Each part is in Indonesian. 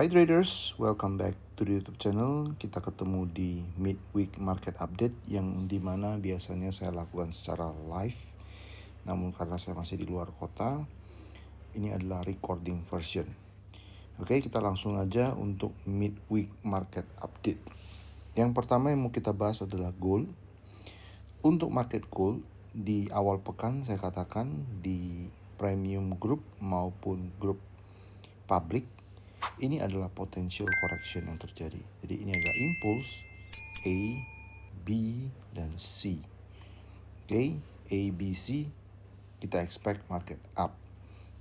Hi traders, welcome back to the YouTube channel. Kita ketemu di midweek market update yang dimana biasanya saya lakukan secara live. Namun karena saya masih di luar kota, ini adalah recording version. Oke, kita langsung aja untuk midweek market update. Yang pertama yang mau kita bahas adalah gold. Untuk market gold di awal pekan saya katakan di premium group maupun grup public ini adalah potential correction yang terjadi. Jadi ini adalah impulse A, B, dan C. Oke, A, B, C kita expect market up.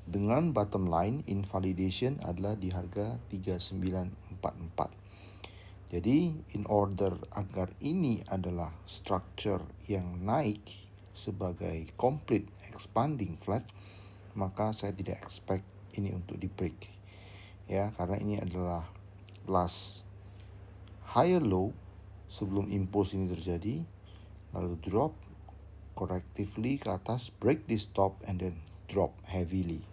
Dengan bottom line invalidation adalah di harga 3944. Jadi in order agar ini adalah structure yang naik sebagai complete expanding flat, maka saya tidak expect ini untuk di break. Ya, karena ini adalah last higher low sebelum impulse ini terjadi, lalu drop correctively ke atas, break this top and then drop heavily.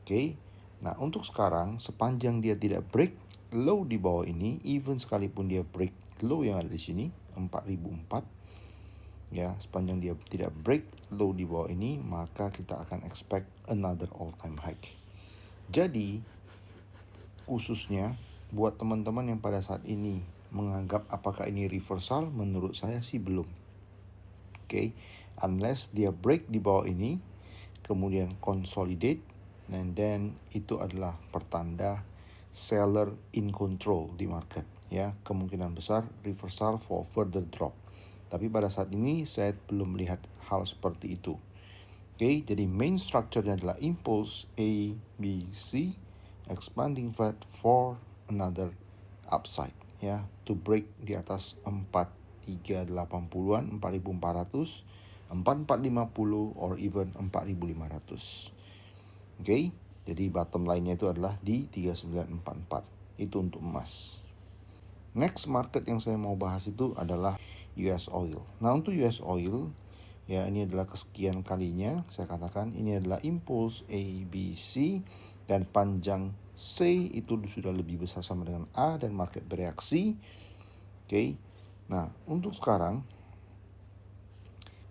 Oke. Nah, untuk sekarang sepanjang dia tidak break low di bawah ini, even sekalipun dia break low yang ada di sini 4004, ya, sepanjang dia tidak break low di bawah ini, maka kita akan expect another all time high. Jadi khususnya buat teman-teman yang pada saat ini menganggap apakah ini reversal, menurut saya sih belum. Oke, unless dia break di bawah ini, kemudian consolidate, and then itu adalah pertanda seller in control di market. Ya, kemungkinan besar reversal for further drop. Tapi pada saat ini saya belum melihat hal seperti itu. Oke, jadi main structure-nya adalah impulse A, B, C, expanding flat for another upside, ya, to break di atas 4380-an, 4400, 4450 or even 4500. Oke, jadi bottom line-nya itu adalah di 3944. Itu untuk emas. Next market yang saya mau bahas itu adalah US oil. Nah, untuk US oil, ya, ini adalah kesekian kalinya saya katakan ini adalah impulse A, B, C, dan panjang C itu sudah lebih besar sama dengan A dan market bereaksi. Oke. Nah, untuk sekarang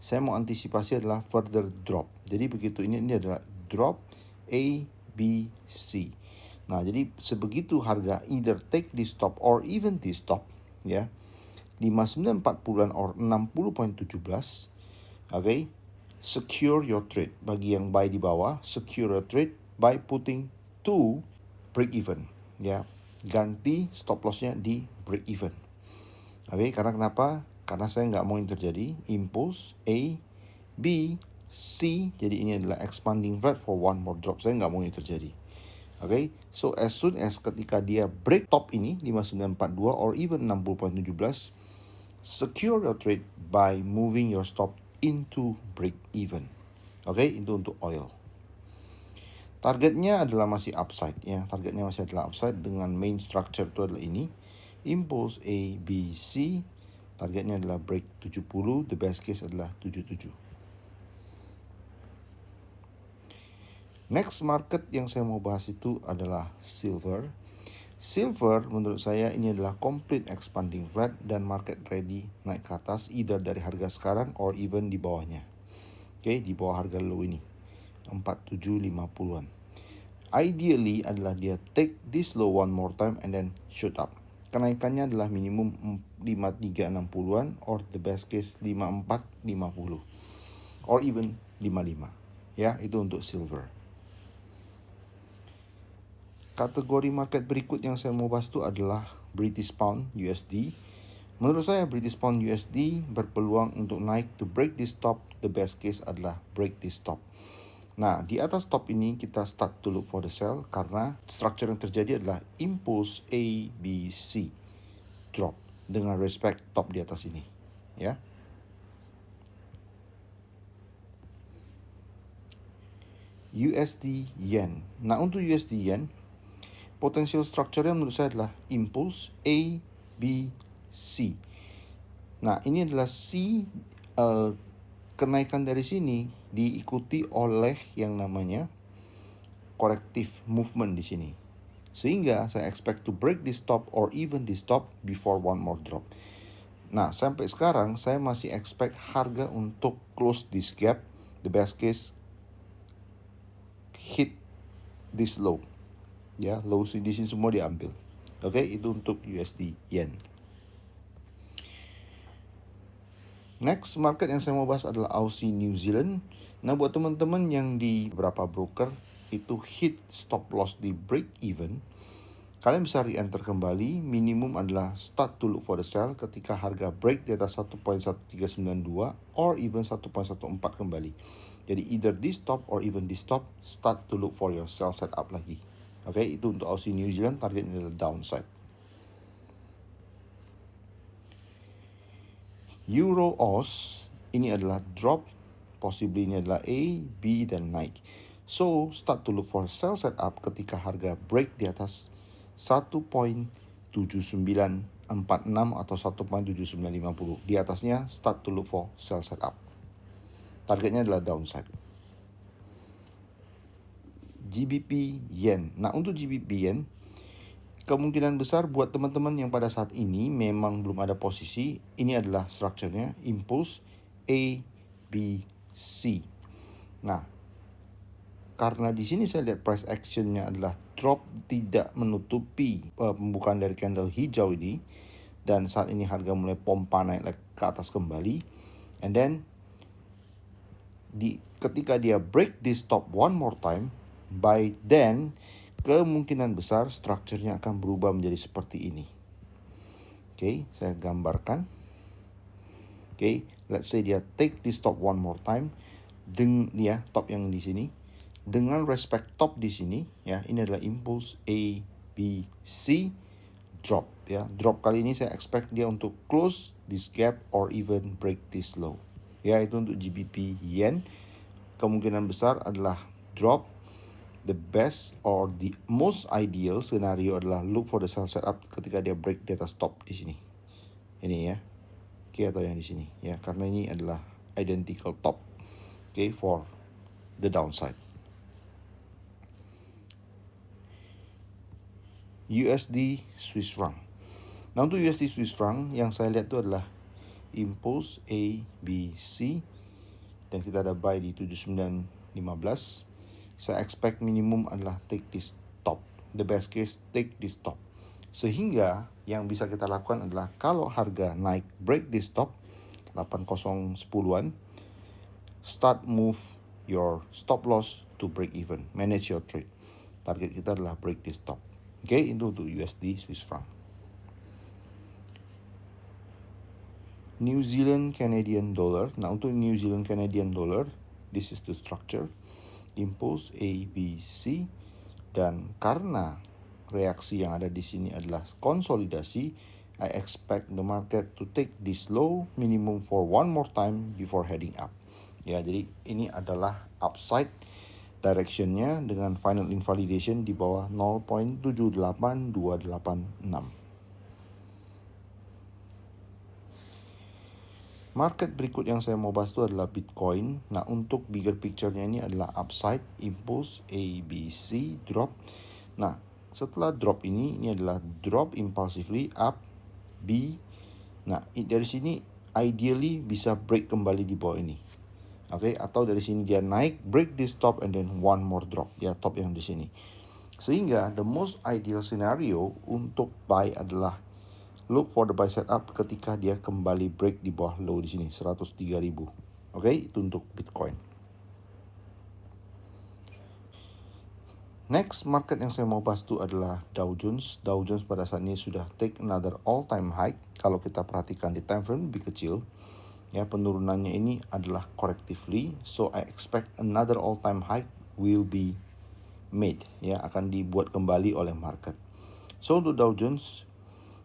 saya mau antisipasi adalah further drop. Jadi begitu ini adalah drop A, B, C. Nah, jadi sebegitu harga either take this stop or even this stop, ya, 5940 or 60.17. Oke, secure your trade. Bagi yang buy di bawah, secure your trade by putting to break even. Ya, ganti stop lossnya di break even. Oke, karena kenapa? Karena saya nggak mau yang terjadi impulse A, B, C. Jadi ini adalah expanding flat for one more drop. Saya nggak mau ini terjadi. Oke, so as soon as ketika dia break top ini 5942 or even 60.17, secure your trade by moving your stop into break even. Oke, itu untuk oil. Targetnya adalah masih upside, ya. Targetnya masih adalah upside dengan main structure itu adalah ini. Impulse A, B, C. Targetnya adalah break 70, the best case adalah 77. Next market yang saya mau bahas itu adalah silver. Silver menurut saya ini adalah complete expanding flat dan market ready naik ke atas either dari harga sekarang or even di bawahnya. Oke, di bawah harga low ini 4750-an. Ideally adalah dia take this low one more time and then shoot up. Kenaikannya adalah minimum 5360-an or the best case 5450 or even 55. Ya, itu untuk silver. Kategori market berikut yang saya mau bahas itu adalah British Pound USD. Menurut saya British Pound USD berpeluang untuk naik to break this top. The best case adalah break this top. Nah, di atas top ini kita start to look for the sell karena structure yang terjadi adalah impulse A, B, C drop dengan respect top di atas ini, ya. USD Yen. Nah, untuk USD Yen, potential structure-nya menurut saya adalah impulse A, B, C. Nah, ini adalah C, kenaikan dari sini diikuti oleh yang namanya corrective movement di sini. Sehingga saya expect to break this top or even this top before one more drop. Nah, sampai sekarang saya masih expect harga untuk close this gap. The best case hit this low. Ya, low di sini semua diambil. Oke, itu untuk USD Yen. Next market yang saya mau bahas adalah Aussie New Zealand. Nah, buat teman-teman yang di beberapa broker itu hit stop loss di break even, kalian bisa re-enter kembali. Minimum adalah start to look for the sell ketika harga break di atas 1.1392 or even 1.14 kembali. Jadi either this top or even this top, start to look for your sell setup lagi. Oke, itu untuk Aussie New Zealand, targetnya adalah downside. Euro Aus ini adalah drop, possibly ini adalah A, B, dan naik. So, start to look for sell setup ketika harga break di atas 1.7946 atau 1.7950. Di atasnya, start to look for sell setup. Targetnya adalah downside. GBP Yen. Nah, untuk GBP Yen, kemungkinan besar buat teman-teman yang pada saat ini memang belum ada posisi, ini adalah strukturnya impulse A, B, C. Nah, karena di sini saya lihat price actionnya adalah drop tidak menutupi pembukaan dari candle hijau ini, dan saat ini harga mulai pompa naik ke atas kembali, and then ketika dia break this top one more time, by then kemungkinan besar strukturnya akan berubah menjadi seperti ini. Oke, saya gambarkan. Oke, let's say dia take this top one more time. Ya, top yang di sini. Dengan respect top di sini, ya, ini adalah impulse A, B, C, drop. Ya, drop kali ini saya expect dia untuk close this gap or even break this low. Ya, itu untuk GBP Yen. Kemungkinan besar adalah drop. The best or the most ideal scenario adalah look for the sell setup ketika dia break di atas top di sini. Ini ya. Oke, atau yang di sini ya, karena ini adalah identical top. Oke, for the downside. USD Swiss franc. Nah, untuk USD Swiss franc yang saya lihat itu adalah impulse A, B, C, dan kita ada buy di 79.15. Saya expect minimum adalah take this top. The best case, take this top. Sehingga yang bisa kita lakukan adalah kalau harga naik break this top 8010-an, start move your stop loss to break even. Manage your trade. Target kita adalah break this top. Oke, itu untuk USD Swiss franc. New Zealand Canadian dollar. Nah, untuk New Zealand Canadian dollar, this is the structure. Impulse A, B, C, dan karena reaksi yang ada di sini adalah konsolidasi, I expect the market to take this low minimum for one more time before heading up. Ya, jadi ini adalah upside directionnya dengan final invalidation di bawah 0.78286. Market berikut yang saya mau bahas itu adalah Bitcoin. Nah, untuk bigger picture-nya ini adalah upside, impulse, A, B, C, drop. Nah, setelah drop ini adalah drop impulsively, up, B. Nah, dari sini ideally bisa break kembali di bawah ini. Oke, atau dari sini dia naik, break this top, and then one more drop. Ya, top yang di sini. Sehingga the most ideal scenario untuk buy adalah look for the buy setup ketika dia kembali break di bawah low di sini 103.000. Oke, itu untuk Bitcoin. Next market yang saya mau bahas itu adalah Dow Jones. Dow Jones pada saat ini sudah take another all time high. Kalau kita perhatikan di time frame lebih kecil, ya, penurunannya ini adalah correctively. So I expect another all time high will be made, ya, akan dibuat kembali oleh market. So untuk Dow Jones,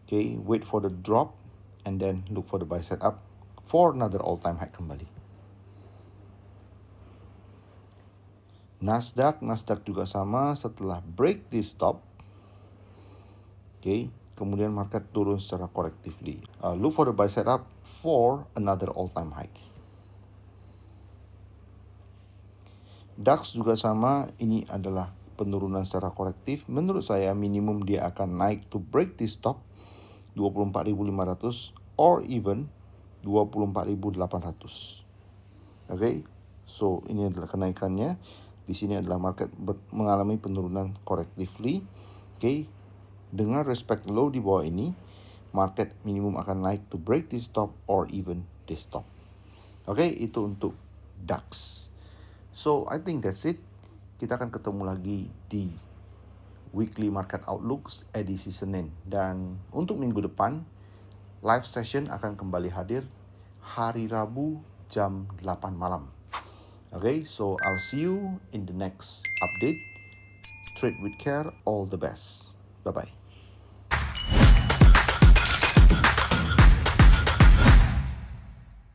okay, wait for the drop and then look for the buy setup for another all-time high kembali. Nasdaq juga sama, setelah break this top, okay, kemudian market turun secara collectively. Look for the buy setup for another all-time high. DAX juga sama, ini adalah penurunan secara korektif, menurut saya minimum dia akan naik to break this stop 24.500 or even 24.800. Okay, so ini adalah kenaikannya. Di sini adalah market mengalami penurunan correctively. Okay, dengan respect low di bawah ini, market minimum akan naik to break this stop or even this stop. Okay, itu untuk DAX. So I think that's it. Kita akan ketemu lagi di Weekly Market Outlook edisi Senin. Dan untuk minggu depan, live session akan kembali hadir hari Rabu jam 8 malam. Okay, so I'll see you in the next update. Trade with care, all the best. Bye-bye.